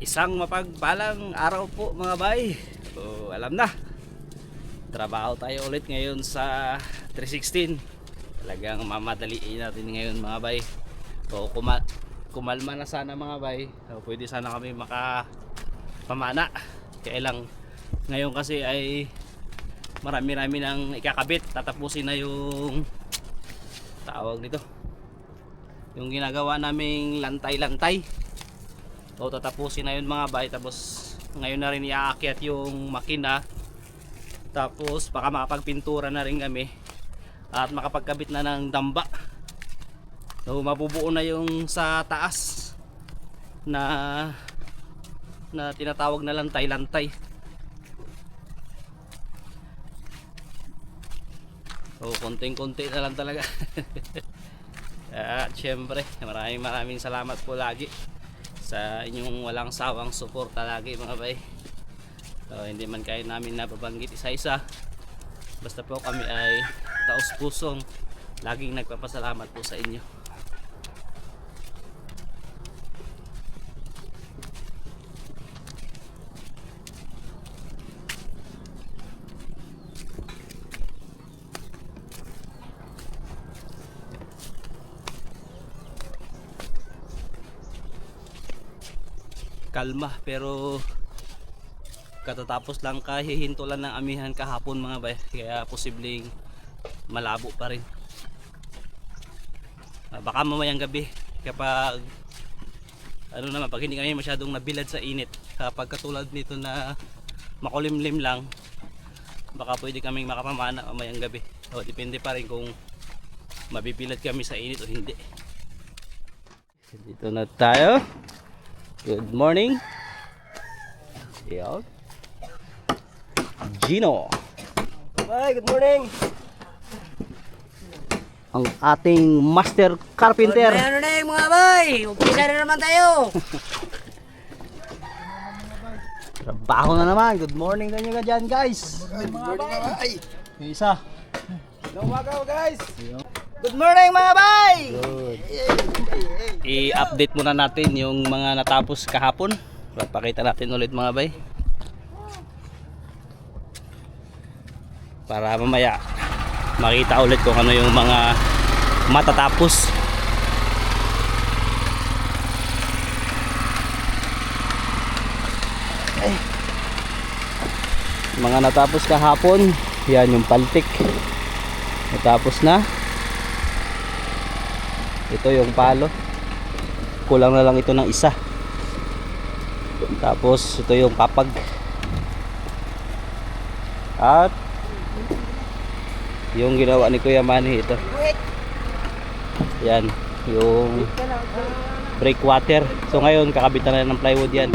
Isang mapagpalang araw po mga bay. So, alam na, trabaho tayo ulit ngayon sa 316. Talagang mamadaliin natin ngayon mga bay. So, kumalma na sana mga bay. So, pwede sana kami makapamana. Kaya lang ngayon kasi ay marami-rami nang ikakabit. Tatapusin na yung tawag nito, yung ginagawa naming lantay-lantay. O tatapusin na yun mga bay. Tapos ngayon na rin iaakyat yung makina. Tapos baka makapagpintura na rin kami at makapagkabit na ng damba. So mabubuo na yung sa taas na tinatawag na lantay-lantay. So konting-konti na lang talaga. At syempre maraming salamat po lagi sa inyong walang sawang suporta lagi mga bay. So, hindi man kayo namin nababanggit isa-isa, basta po kami ay taos-pusong laging nagpapasalamat po sa inyo. Kalma pero katatapos lang kahihinto lang ng amihan kahapon mga bay, kaya posibleng malabo pa rin. Baka mamayang gabi kapag ano naman, pag hindi kami masyadong nabilad sa init, kapag katulad nito na makulimlim lang, baka pwede kaming makapamana mamayang gabi. O depende pa rin kung mabibilad kami sa init o hindi. Dito na tayo. Good morning. Yan. Gino. Hi, good morning. Ang ating master carpenter. Ano na yung mga bay? Umpisa na naman tayo. Trabaho na naman. Good morning sa inyo dyan guys. Good morning mga bay. Yung isa. Lumagaw guys. Good morning mga bay. Good. I-update muna natin yung mga natapos kahapon. Papakita natin ulit mga bay, para mamaya makita ulit kung ano yung mga matatapos. Mga natapos kahapon, yan yung paltik, natapos na. Ito yung palo, kulang na lang ito ng isa. Tapos ito yung kapag. At yung ginawa ni Kuya Manny, ito yan yung breakwater. So ngayon kakabitan na ng plywood yan.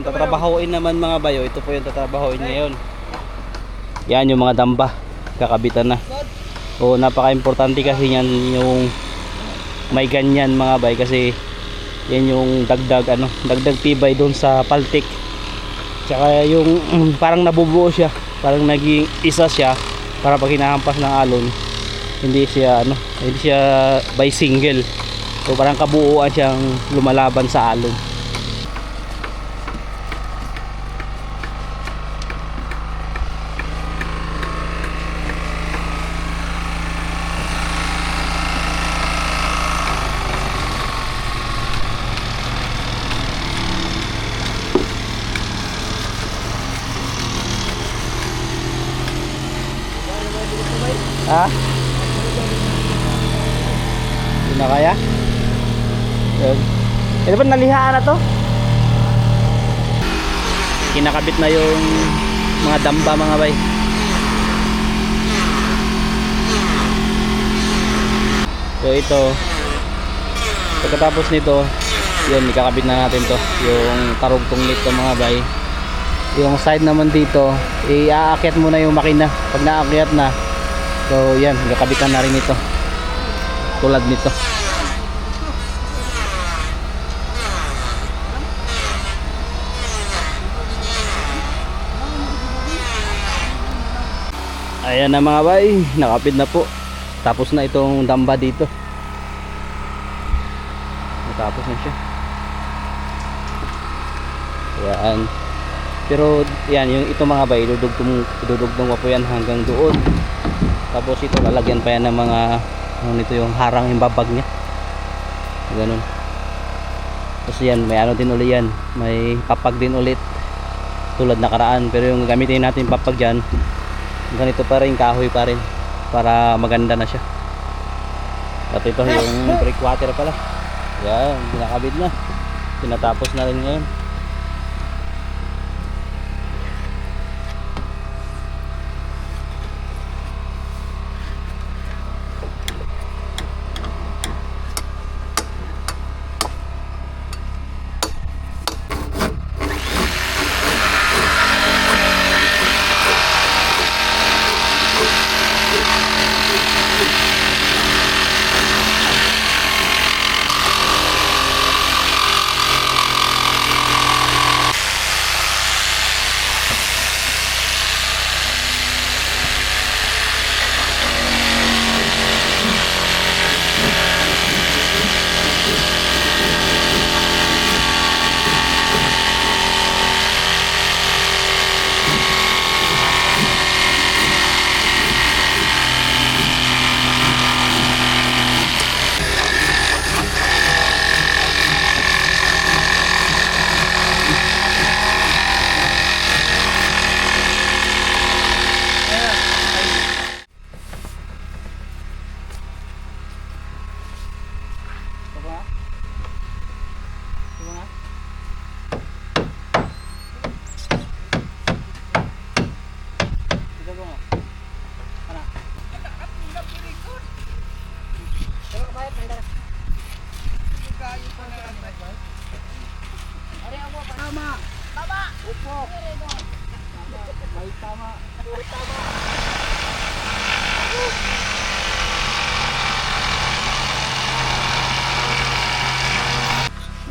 ang tatrabahoin naman mga bayo, ito po yung tatrabahoin ngayon. Yan yung mga damba, kakabitan na. O napaka-importante kasi yan yung may ganyan mga bay, kasi yan yung dagdag dagdag tibay doon sa paltik. Tsaka yung parang nabubuo siya, parang naging isa siya para pag hinahampas ng alon, hindi siya by single. So parang kabuuan siyang lumalaban sa alon. Ha? Hindi na kaya? Yun. Ito ba nalihaan na to? Kinakabit na yung mga damba mga bay. So ito, pagkatapos nito, yun, ikakabit na natin to, yung karugtong nito mga bay. Yung side naman dito, iaakyat muna yung makina. Pag naakyat na, so yan, gakabitan na rin ito tulad nito. Ayan na mga bay, nakapit na po. Tapos na itong damba dito. Natapos na siya. Ayan. Pero yan, yung ito mga bay, idudugtong ko po yan hanggang doon. Tapos ito lalagyan pa yan ng mga nito yung harang yung babag niya. Ganun. Tapos yan, may din ulit yan. May papag din ulit. Tulad nakaraan. Pero yung gamitin natin papag dyan, ganito pa rin, kahoy pa rin. Para maganda na siya. At ito yung breakwater pala. Yan, pinakabit na. Pinatapos na rin ngayon. Tama. Tama. Upo. May tama. Puro tama.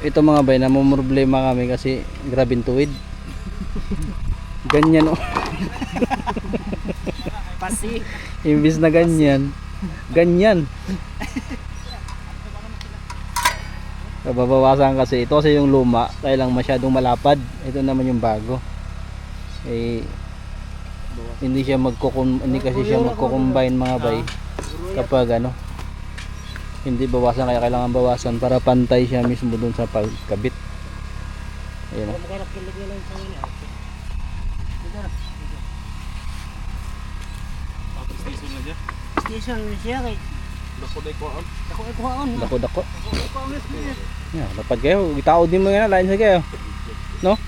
Ito mga bay, namumroblema kami kasi grabing tuwid. Ganyan oh. Pasi. Imbis na ganyan, ganyan. Babawasan kasi ito kasi yung luma, kaya lang masyadong malapad. Ito naman yung bago. Eh hindi kasi siya magko-combine mga bay kapag hindi bawasan, kaya kailangan bawasan para pantay siya mismo dun sa pagkabit. Ayun o. Station na siya kay. Dako. Yeah, dapat kayo, itaod din mo nga lain sa kayo. No?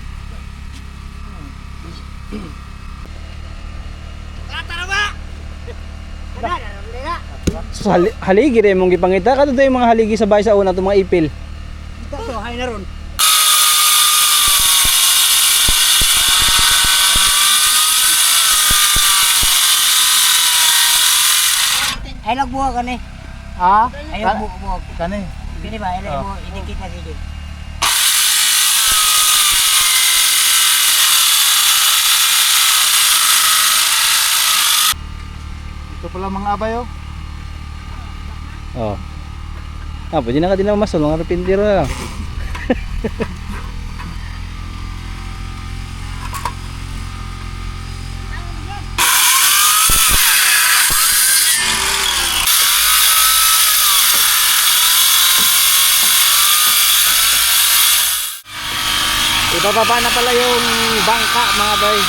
So, haligi rin mong gipangita. Kato yung mga haligi sa bahay sa una, itong mga ipil. Ito, hay na ron. Ay nagbuha ka ni. Ha? Ayaw buhok. Kani. Kini ba? Ayaw mo idikit na sige. Ito pala mga abay oh. Oh. Ah, pwede na ka din naman masol, mga kapintiro na lang. Ibababa na pala yung bangka mga bay.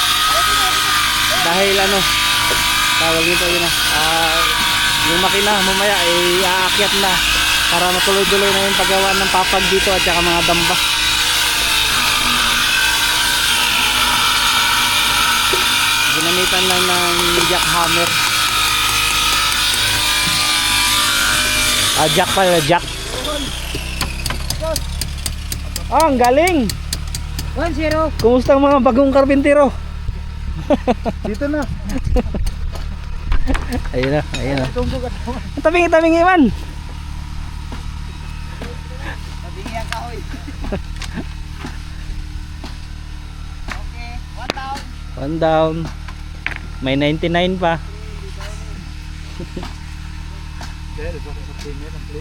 Dahil ano, tawag nito yun na. Yung makina mamaya ay aakyat na para matuloy-tuloy na yung paggawa ng papag dito at saka mga damba. Ginamitan lang ng jackhammer. Jack pala, jack. Oh, ang galing! 1-0. Kumusta ang mga bagong karpintero? Dito na. Ayun na, ayun na. Tumbog at Tabingi-tabingi man. Tabingi ang kahoy. Okay, 1 down. One down. May 99 pa. Dahil ito sa premier ang play.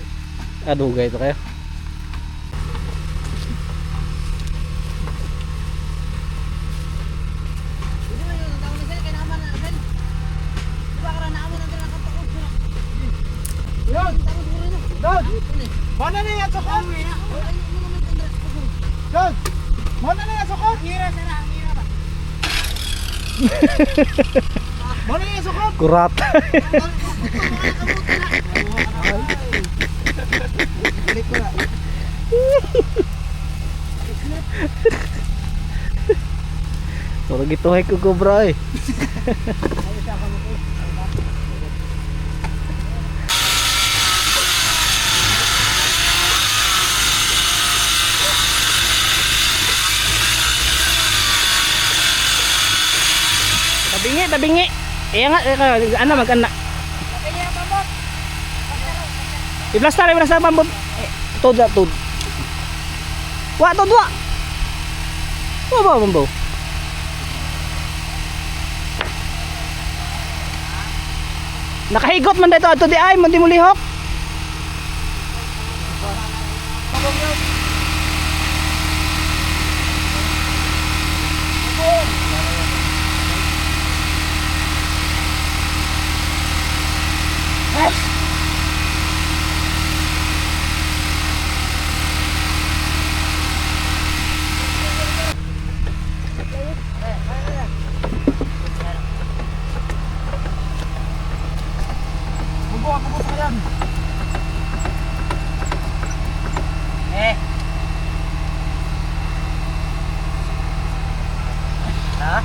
Dugay ito kayo. Hindi mo yung taon na sila kaya naman na sila. Di ba karana naman ang kailangan kapakot sila. Yun! Tama siguro nyo. Dod! Mana na yan sukot? Ay, ano naman kandra sa pagod. Dod! Mana na yan sukot? Hira sana, hira ba? Mana na yan sukot? Kurat. Balik ko na. Turog ito ay kukubra eh. Tabingi, tabingi. Iya nga, ano mag-anak. I-blaster pambot. Tod na, tod. Wa, tod, wa. Wa ba, mambaw? Nakahigot man dito ato di ay, mo di mo lihok. Bumbuka, bumbuka ka yan. Ha?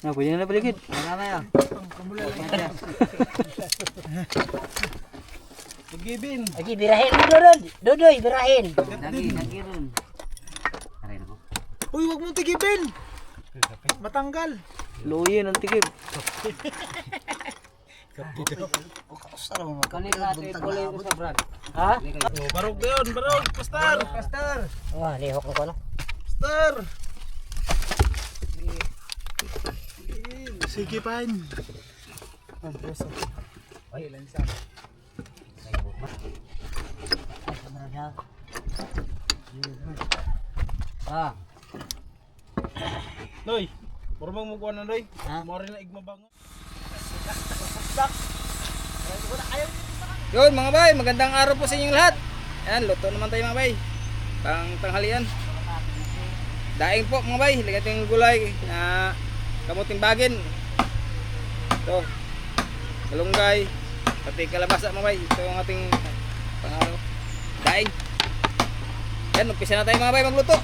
Na, pwede na paligid. Wala na yan. Pag-ibin. Lagi, birahin mo doon. Dodoy, birahin. Lagi ron. Aray na ko. Uy, wag mong tigipin. Matanggal. Luyin ang tikip. Kanina natin ipulay ko sa brad. Ha? Oh, barog na yun, barog. Pastor. Pastor. Wah, lihok na ko no. Pastor. Sige, pan. Ay, ilan sa. Ay, kamarad ha. Ah, Noy, murmang mo kuha na, Noy. Ha? Mori na igmabango. Yun mga bay, magandang araw po sa inyong lahat. Ayan, luto naman tayo mga bay. Tanghalian. Daing po mga bay, ligating gulay na kamuting bagin. Ito, malunggay, pati kalabasa mga bay. Ito yung ating pangalo. Daing. Yan, umpisa na tayo mga bay magluto.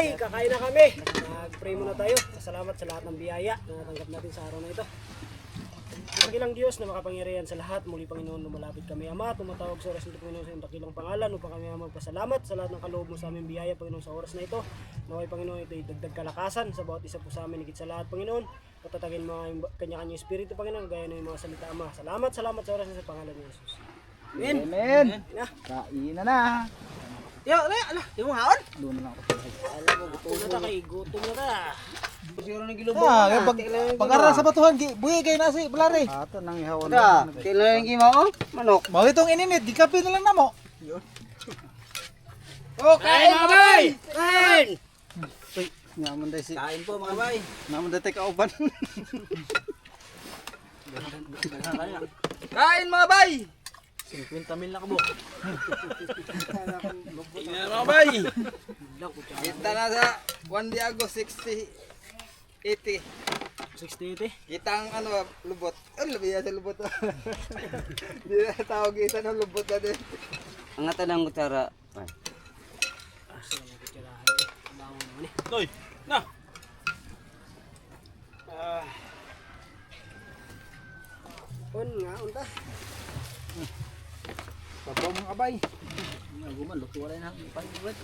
bay, kakain na kami. Nag-pray muna tayo. Salamat sa lahat ng biyaya na natanggap natin sa araw na ito. Dakilang Diyos na makapangyarihan sa lahat, muli Panginoon lumalapit kami Ama, tumatawag sa oras nito Panginoon sa iyong dakilang pangalan upang kami magpasalamat sa lahat ng kaloob mo sa aming biyaya Panginoon sa oras na ito. Naway Panginoon ito dagdag kalakasan sa bawat isa po sa amin, higit sa lahat Panginoon. Patatagin mo ang kanya-kanyang espiritu Panginoon, gaya ng mga salita Ama. Salamat sa oras na sa pangalan ni Jesus. Amen. Amen. Na. Kain na. Yo, ala, di mo haon? Doon na lang ako. Alam mo, gutom na ta kay gutom na ta. Siguro nang gilubog Ah, na. pag-aral sa batuhan, buhi kayo na si Blare. Ato nang ihawan. Da, kailan yung gimao? Manok. Mau itong ininit, di kape na lang na mo. Oh, kain mga bay! Kain! Naman day si. Kain po mga bay. Naman day tay kauban. Kain mga bay! 50 mil na kabuk. Tingnan mga bay! Kita na sa 1 Diago 60 80. 60-80. Kita ang ano lubot. Ano labi sa lubot. Di na tawag kita ng lubot na din. Ang ata ng kutsara. Ay. Toy, na! Nga, unta. Babaw mga abay. Guman, luto wala na. Pag-bread.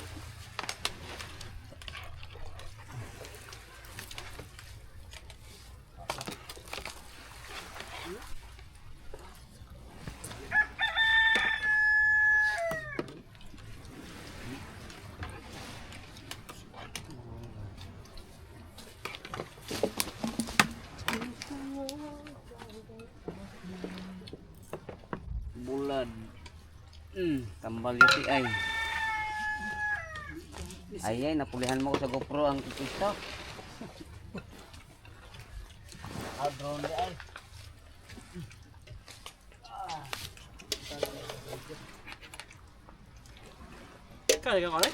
Bulan. Tambal yuti ay. Ay, napulihan mo ko sa GoPro ang TikTok. Drone di ay. Kaya ka kaya?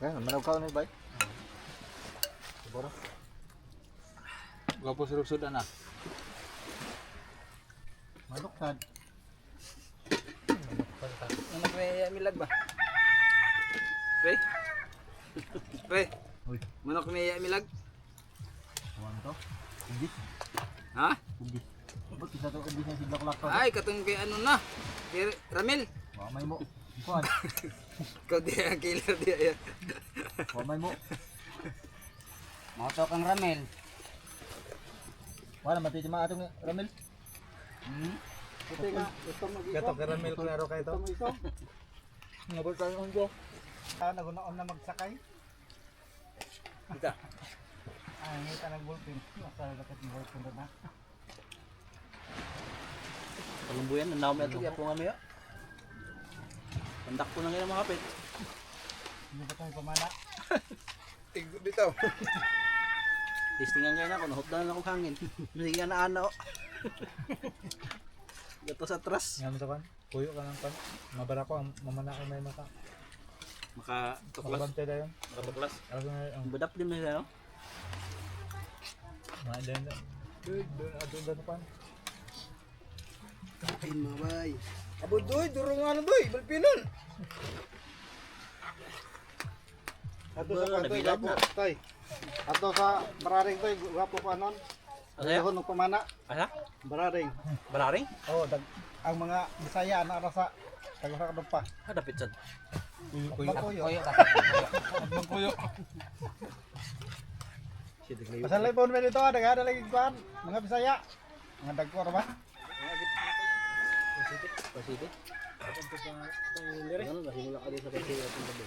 Eh, manaw ka ni bay. Siguro. Gapo surug-sud na. Manok sad. Ano kaya milag ba? Pre? Pre? Uy. Manok may milag? Kuwan to. Ubi. Ha? Ubi. Ba't isa to ubi sa sidlak lak to? Ay, katong kay ano na? Kay Ramil? Wamay mo. Kuwan. Ikaw di ang killer di ay. Wamay mo. Moto kang Ramel. Wala mati ma atong Ramil. Puti ka. Gato ka Ramil klaro kay to. Ngabot ka ng unjo. Nagunaon na magsakay. Ita. Ay, ta nang bulpin. Nasa dapat mo bulpin na. Palumbuyan, nandaw mo ito, yapo nga maya. Pandak ko na ngayon mga kapit. Hindi ba tayo pamana? Tigdo dito. Testingan kayo na ako, nahupdan na ako hangin. Hindi ka na ano. Gato sa atras. Nga mo sa kan? Puyo ka ng kan? Mabara ko, mamana ko may maka. Makatuklas. Makabantay na yun. Makatuklas. Alam ko na yung Badap din na siya, no? mga din. Doon, adun na pan. Kain mga bay. Aboy doy, durong ano doy, balpinon. Ato sa kanto, gapo. Tay. Ato sa bararing to, gapo pa nun. Ano Ano ng pamana? Asa? Bararing. Balaring? Oo, ang mga Bisaya na sa taga-sakadog pa. Ha, dapit sad. Magkuyo. Koyo ka. Magkuyo. Masalay po naman ito, nagada lagi kuhan. Mga Bisaya. Mga dagko ba? Pasiti. Ano ba simula ka din sa pasiti at gabi?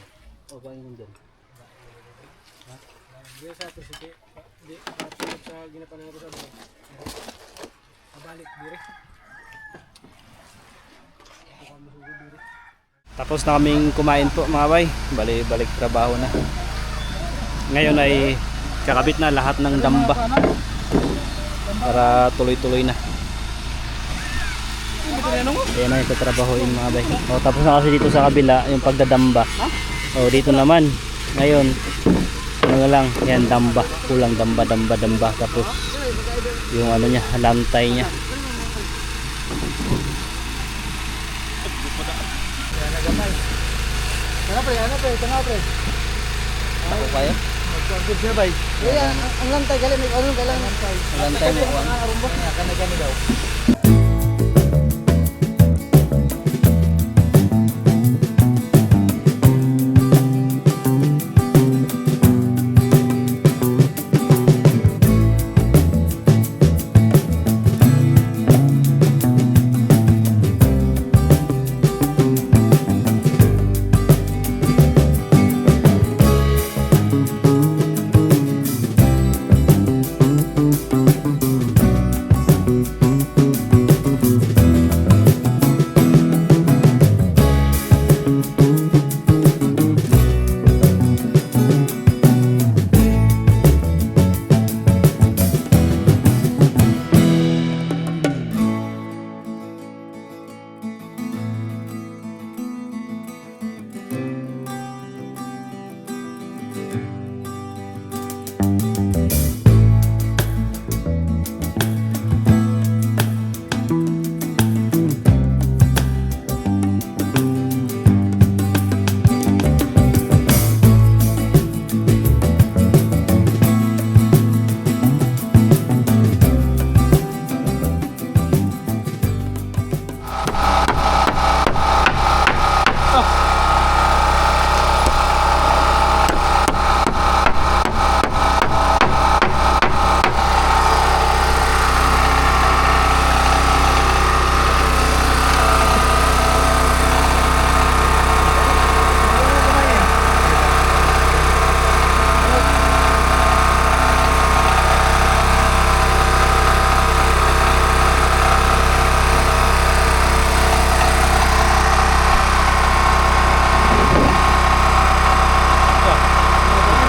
O ba yun dyan? Di sa trisite. Di sa ginapanan ko sa buhay. Mabalik dire. Tapos na kaming kumain po mga bay. Balik trabaho na. Ngayon ay kakabit na lahat ng damba para tuloy-tuloy na. Ayan na ito trabahoin mga bay. O, tapos na kasi dito sa kabila yung pagdadamba. O, dito naman ngayon ano lang, yan damba, kulang damba. Tapos yung ano niya, lantay niya. Ano pre? Ako kayo? Magpagod siya bay. Kaya ang lantay galing may ano galang lantay. Lantay mo kuwan. Kani daw.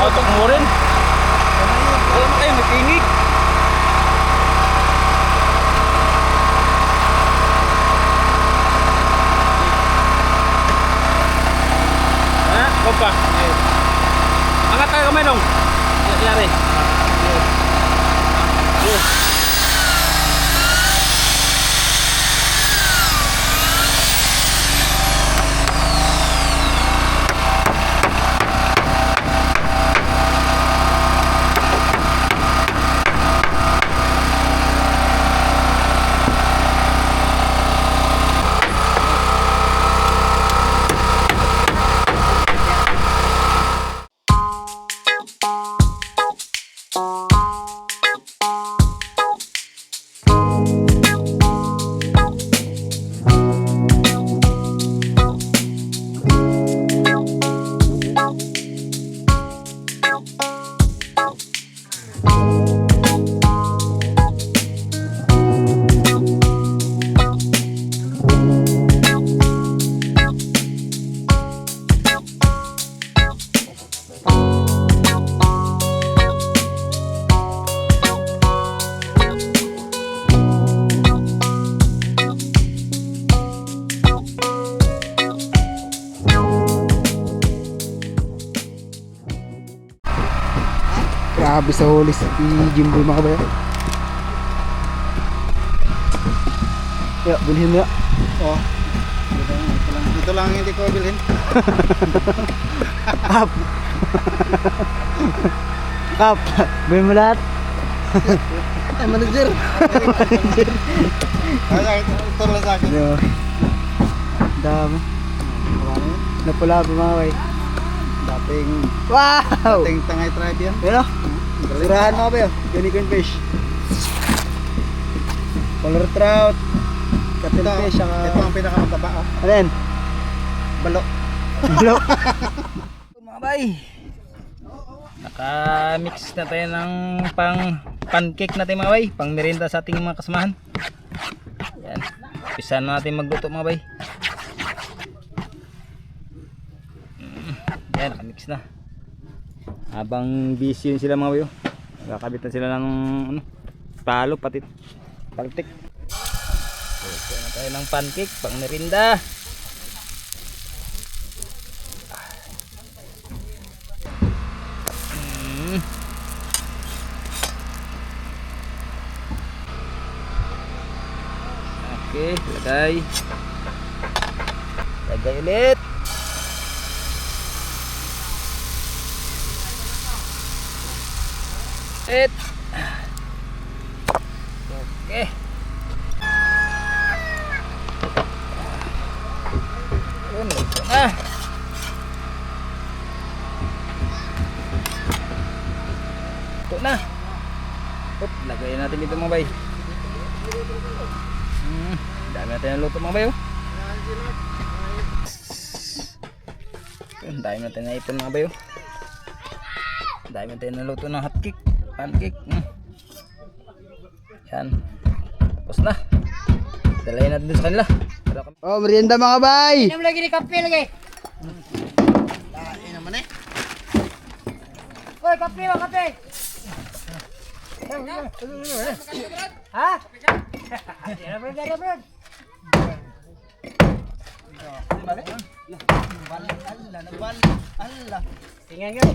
Autok mo rin. Alam kayo, may tingig. Ha? Kompa. Angat tayo kamay dong. Yari. Grabe sa huli si Jimbo mga kabayan. Ya, bilhin mo ya. Oh. Ito lang hindi ko bilhin. Kap. Kap, bilhin mo lahat. Ay, manager. Ay, ito lang sa akin. Yo. Dami. Napula pa mga bay. Dating Wow! tangay tribe yan. Pero, sirahan mo ba yun? Unicorn fish. Color trout. Cattle fish. Ito ang pinakamababa. Oh. Ano yan? Balo. Balo. Mga bay. Naka-mix na tayo ng pancake natin mga bay. Pang merienda sa ating mga kasamahan. Yan. Umpisa na natin magluto mga bay. Yan, nakamix na. Habang busy yun sila mga bayo, nagkakabitan sila ng ano, palo, pati paltik. Luto na tayo ng pancake pang merienda. Okay, lagay. Lagay ulit. Et. Okay. Yun, ito na. Ito na. Up, lagayin natin dito mga bay. Dami natin ang luto mga bay. Oh. Ang dami natin na ipon mga bay. Oh. Dami natin na luto ng hotcake, pancake. Yan. Tapos na. Dalayin natin dito sa kanila. Oh, merienda mga bay. Inom lagi ni kape lagi. Dahil naman eh. Oy, kape ba kape? Ha? Ada bro, ada bro. Allah. Tingnan nyo.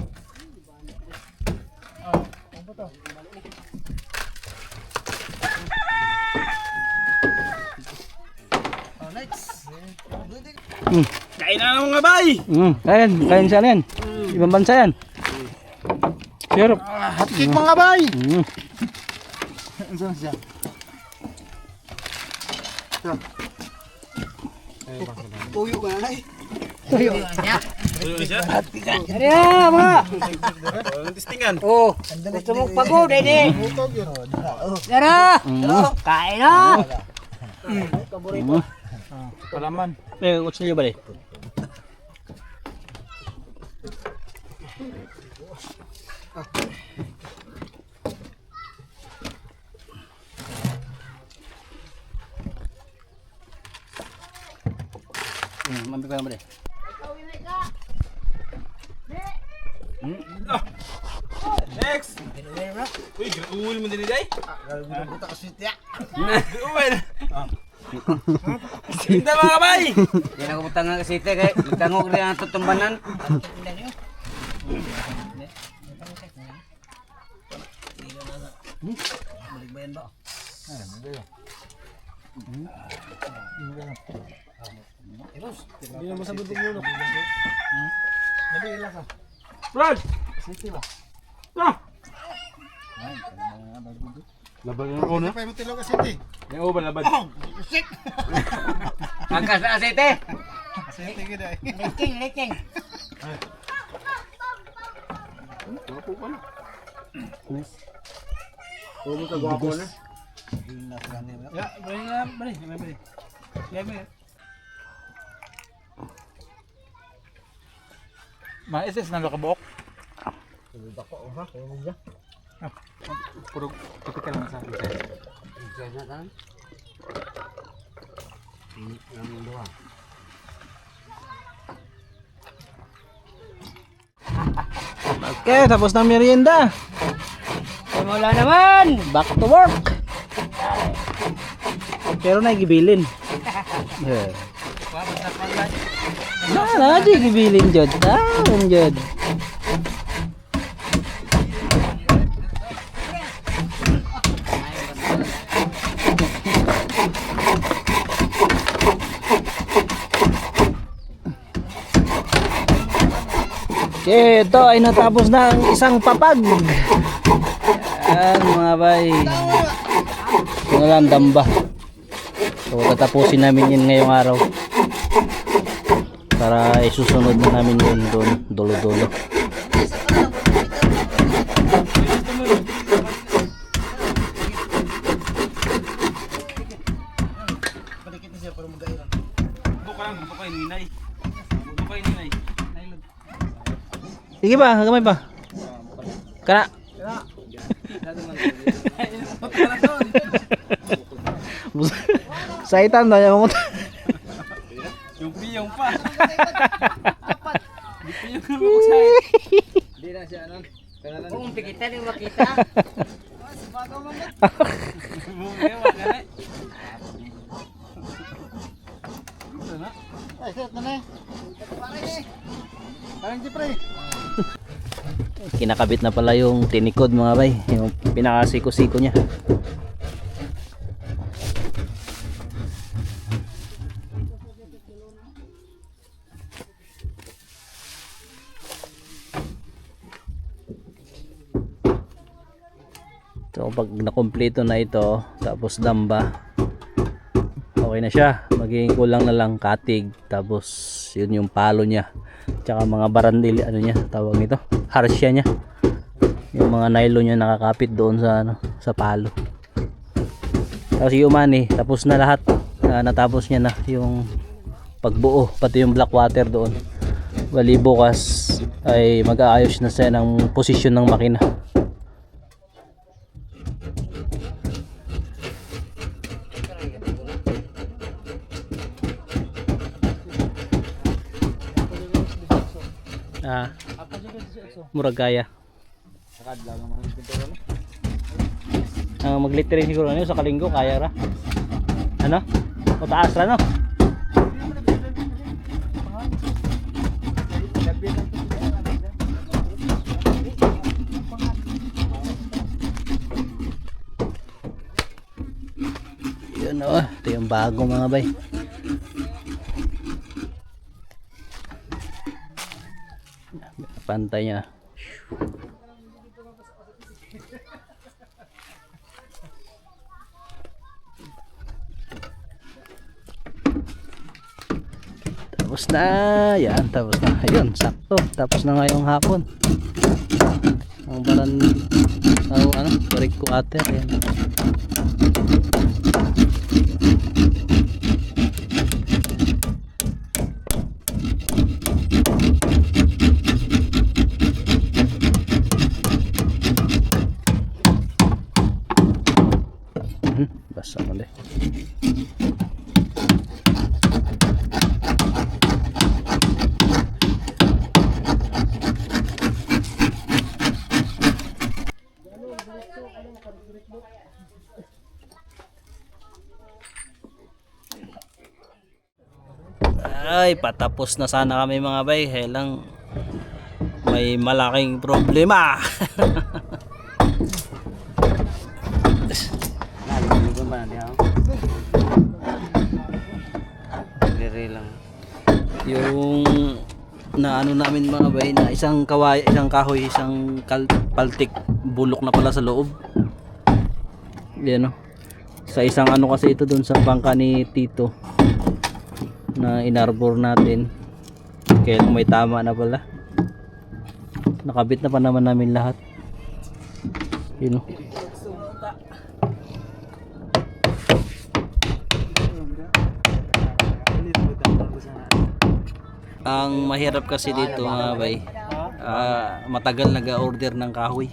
Kain na mga bay. Kain siya yan. Ibang bansa yan. Sirap. Hotcake mga bay. Saan siya? Tuyo ka na eh. Tuyo. Ano yan mga? Testingan. Oh, gusto mong pagod eh. Tara. Kain na. Palaman. May kutsilyo ba Mampi pa naman Next. Uy, uul mo din day. Buta ka sweet ya. Uul. Tinda mga bay. Hindi na kumutang nga kasi ite kay tangok rin ang tutumbanan. Hindi naman sa bundok yun. Brad. Labag yung una. Pa mo tilo ka sweet. Yung uban labad. Angkas na asete. Sweet gid ay. Leking, leking. Huwag ka gwapo na. Ya, bring na, bring. Maisis na nakabok. Puro tipikal lang sa akin. Okay, tapos na merienda. Wala naman. Back to work. Pero na gibilin. Na, di gibilin jud. Jud. Okay, ito ay natapos na ang isang papag. Yan mga bay. Ito lang damba. So tatapusin namin yun ngayong araw. Para isusunod na namin yun doon, dulo-dulo. Sige ba, gamay pa. Kana. Saitan na yung mga. Yung piyong pa. Yung piyong na magsay. Hindi na siya anon. Kung pikita din makita. Ay, set na na. Parang di pre. Kinakabit na pala yung tinikod mga bay, yung pinakasiko-siko niya. kapag nakumpleto na ito tapos damba, okay na siya. Magiging kulang na lang katig, tapos yun yung palo niya, tsaka mga barandil, ano niya tawag nito, harsya niya, yung mga nylon niya nakakapit doon sa ano, sa palo. Tapos yung umani, tapos na lahat. Natapos niya na yung pagbuo, pati yung black water doon. Bali bukas ay mag-aayos na siya ng posisyon ng makina. Murag kaya. Mag-littering siguro ano sa kalinggo kaya ra. Ano? O taas ra no? Yun o, ito yung bago mga bay. Pantay niya. Tapos na, yan, tapos na. Ayun, sakto. Tapos na ngayong hapon. Ang baran, ano, break water, yan. Basta mo deh. Ay, patapos na sana kami mga bay. Lang may malaking problema. Yung na ano namin mga bay, na isang kawayan, isang kahoy, isang paltik, bulok na pala sa loob. Yan o. Sa isang ano kasi ito dun sa bangka ni Tito na inarbor natin. Kaya may tama na pala. Nakabit na pa naman namin lahat. Yun o. Ang mahirap kasi dito mga bay, matagal nag-order ng kahoy.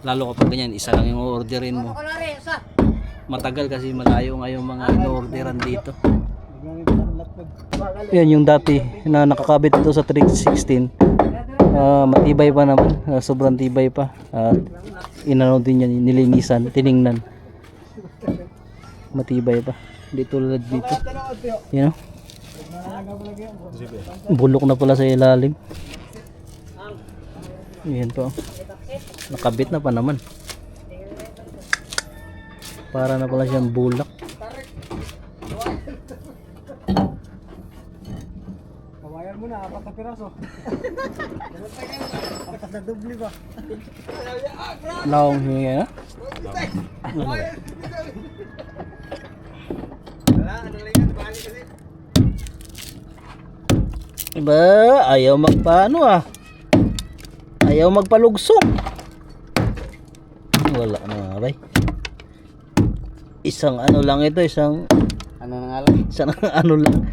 Lalo kapag ganyan, isa lang yung orderin mo. Matagal kasi malayo nga yung mga in-orderan dito. Yan yung dati na nakakabit ito sa 316. Matibay pa naman, sobrang tibay pa. Inano din yan, nilinisan, tiningnan. Matibay pa. Dito tulad dito. You know? Bulok na pala sa ilalim. Yan po. Nakabit na pa naman. Para na pala siyang bulak. Kawayan mo na, 4 na piraso. Apat na doble ba? Laong hiya na. Ba, ayaw magpaano ayaw magpalugsong. Wala na bay. Isang ano lang ito, isang Ano nang alam? isang ano lang,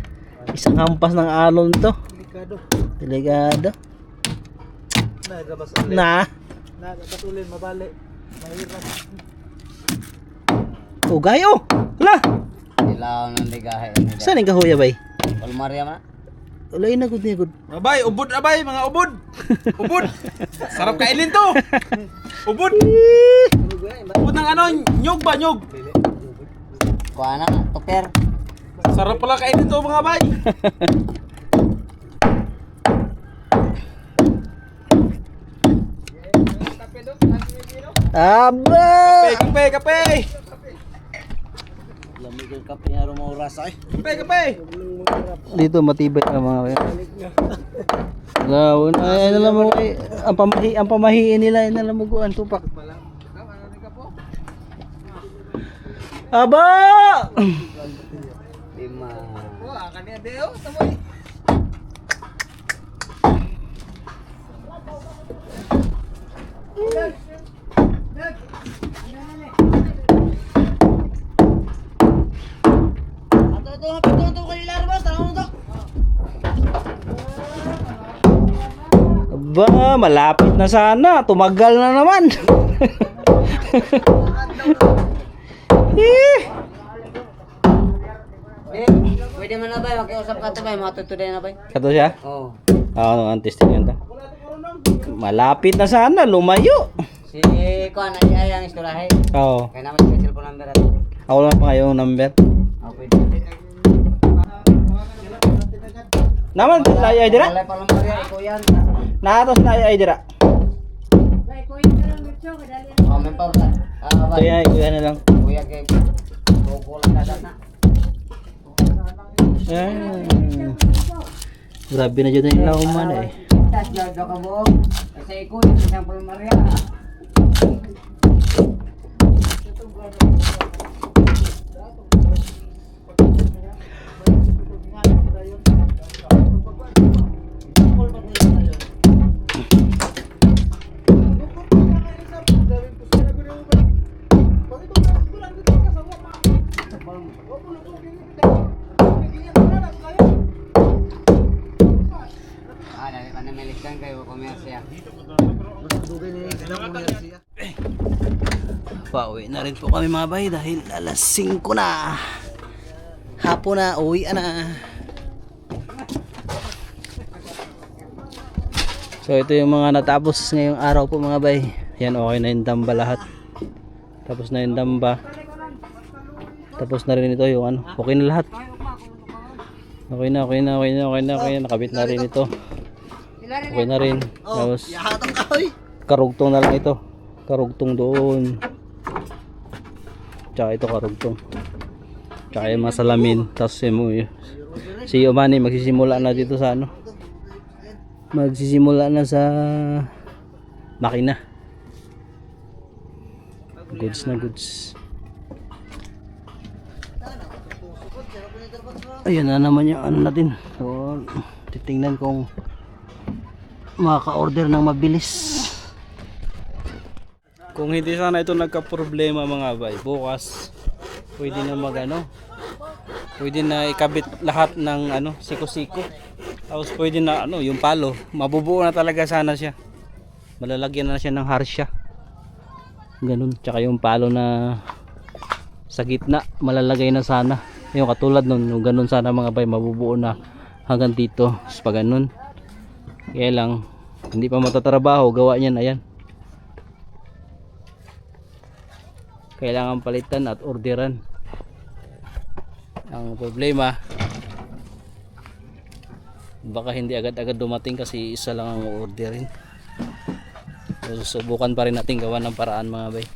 isang hampas ng alon to. Delikado. Delikado. Nailabas ulit. Na Nakatulin, mabali. Mahirap. ugayo. Hala, Ilaw ng ligahe. saan yung kahuya bay? Palmaria man. Ulay na gud niya gud. Abay, ubod abay, mga ubod. Ubod. Sarap kainin to. Ubod. Ubod ng ano, nyog ba, nyog. Kuha na, toker. Sarap pala kainin to mga bay. Aba! Kape, kape. Lamig yung kape nga rumoras ay. Kape, kape. Dito matibay ang mga kaya. Lawan ay alam mo ang pamahiin nila inalam mo kuan tupak. Aba! Lima. Wah, kanina deo, tamoy. Ito, hapit ito kayo larabas. Tara mo ito. Aba, malapit na sana. Tumagal na naman. Eh, Pwede man na ba? Makiusap ka ito ba? Matutuloy na ba? Kato siya? Oo. Ano ang testing ta? Malapit na sana, lumayo. Si Kuan, ay ang isturahe. Oo. Kaya naman si cellphone number at. Ako lang pa ngayong number. Okay. Naman, ay dira? Wala pa lang Maria, ikaw yan. Natos na ay dira. Oh, may pausa. Ah, Kaya kuya na lang. kuya kay Togo lang dadat na. Grabe na dyan yung lauman eh. Tas jojo ka mo. Kasi ikaw yung sample Maria. Ah, dali pa na melikan kayo komersya. Pauwi na rin po kami mga bay dahil alas 5 na. Hapon na, uwi na. So ito yung mga natapos ngayong araw po mga bay. Yan, okay na yung damba lahat. Tapos na yung damba. Tapos na rin ito yung ano, okay na lahat. Okay na. Nakabit na rin ito. Okay na rin. Tapos karugtong na lang ito. Karugtong doon. Tsaka ito karugtong. Tsaka yung mga salamin. Tapos si Omani magsisimula na dito sa ano. Magsisimula na sa makina. Goods na goods. Ayun na naman yung ano natin. So, titingnan kung makaka-order ng mabilis. Kung hindi sana ito nagka-problema mga bay, bukas pwede na magano. Pwede na ikabit lahat ng ano, siko-siko. Tapos pwede na ano, yung palo, mabubuo na talaga sana siya. Malalagyan na siya ng harsha. Ganun, tsaka yung palo na sa gitna, malalagay na sana. Yung katulad nun, yung ganun sana mga bay, mabubuo na hanggang dito. So, pag ganun, kaya lang, hindi pa matatrabaho, gawa niyan, ayan. Kailangan palitan at orderan. Ang problema, baka hindi agad-agad dumating kasi isa lang ang orderin. So, susubukan pa rin natin gawa ng paraan mga bay.